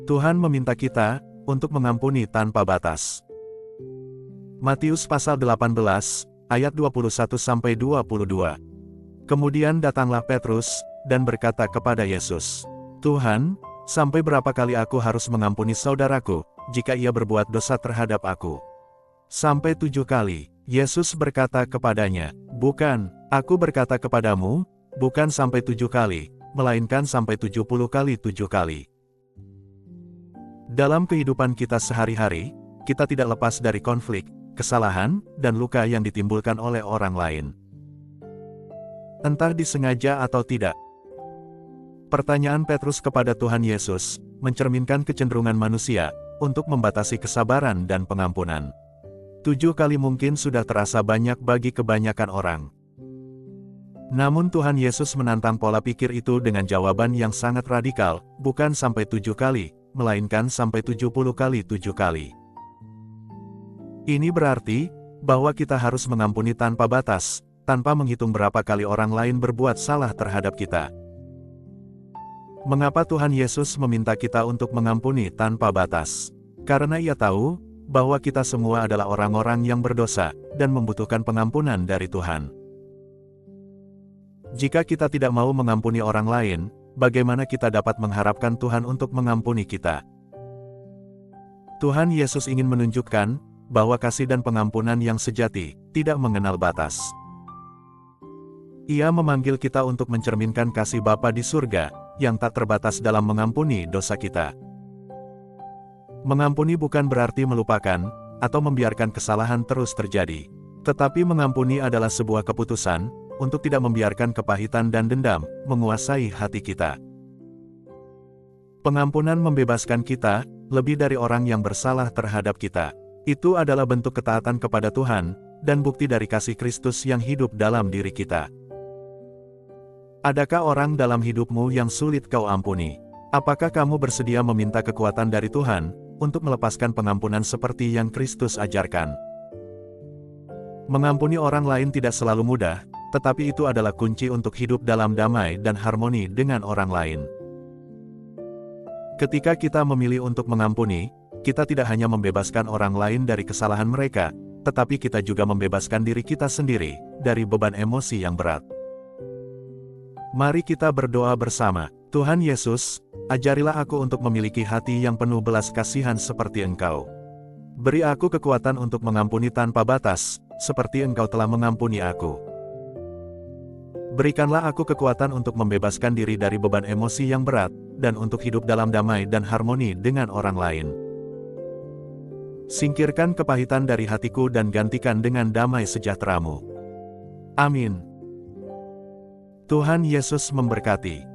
Tuhan meminta kita untuk mengampuni tanpa batas. Matius pasal 18, ayat 21-22. Kemudian datanglah Petrus, dan berkata kepada Yesus, "Tuhan, sampai berapa kali aku harus mengampuni saudaraku, jika ia berbuat dosa terhadap aku? Sampai 7 kali?" Yesus berkata kepadanya, "Bukan, aku berkata kepadamu, bukan sampai 7 kali, melainkan sampai 70 kali 7 kali. Dalam kehidupan kita sehari-hari, kita tidak lepas dari konflik, kesalahan, dan luka yang ditimbulkan oleh orang lain. Entah disengaja atau tidak. Pertanyaan Petrus kepada Tuhan Yesus mencerminkan kecenderungan manusia untuk membatasi kesabaran dan pengampunan. 7 kali mungkin sudah terasa banyak bagi kebanyakan orang. Namun Tuhan Yesus menantang pola pikir itu dengan jawaban yang sangat radikal, bukan sampai 7 kali, melainkan sampai 70 kali 7 kali. Ini berarti bahwa kita harus mengampuni tanpa batas, tanpa menghitung berapa kali orang lain berbuat salah terhadap kita. Mengapa Tuhan Yesus meminta kita untuk mengampuni tanpa batas? Karena Ia tahu bahwa kita semua adalah orang-orang yang berdosa dan membutuhkan pengampunan dari Tuhan. Jika kita tidak mau mengampuni orang lain, bagaimana kita dapat mengharapkan Tuhan untuk mengampuni kita? Tuhan Yesus ingin menunjukkan bahwa kasih dan pengampunan yang sejati tidak mengenal batas. Ia memanggil kita untuk mencerminkan kasih Bapa di surga yang tak terbatas dalam mengampuni dosa kita. Mengampuni bukan berarti melupakan atau membiarkan kesalahan terus terjadi, tetapi mengampuni adalah sebuah keputusan untuk tidak membiarkan kepahitan dan dendam menguasai hati kita. Pengampunan membebaskan kita lebih dari orang yang bersalah terhadap kita. Itu adalah bentuk ketaatan kepada Tuhan dan bukti dari kasih Kristus yang hidup dalam diri kita. Adakah orang dalam hidupmu yang sulit kau ampuni? Apakah kamu bersedia meminta kekuatan dari Tuhan untuk melepaskan pengampunan seperti yang Kristus ajarkan? Mengampuni orang lain tidak selalu mudah, tetapi itu adalah kunci untuk hidup dalam damai dan harmoni dengan orang lain. Ketika kita memilih untuk mengampuni, kita tidak hanya membebaskan orang lain dari kesalahan mereka, tetapi kita juga membebaskan diri kita sendiri dari beban emosi yang berat. Mari kita berdoa bersama. Tuhan Yesus, ajarilah aku untuk memiliki hati yang penuh belas kasihan seperti Engkau. Beri aku kekuatan untuk mengampuni tanpa batas, seperti Engkau telah mengampuni aku. Berikanlah aku kekuatan untuk membebaskan diri dari beban emosi yang berat, dan untuk hidup dalam damai dan harmoni dengan orang lain. Singkirkan kepahitan dari hatiku dan gantikan dengan damai sejahtera-Mu. Amin. Tuhan Yesus memberkati.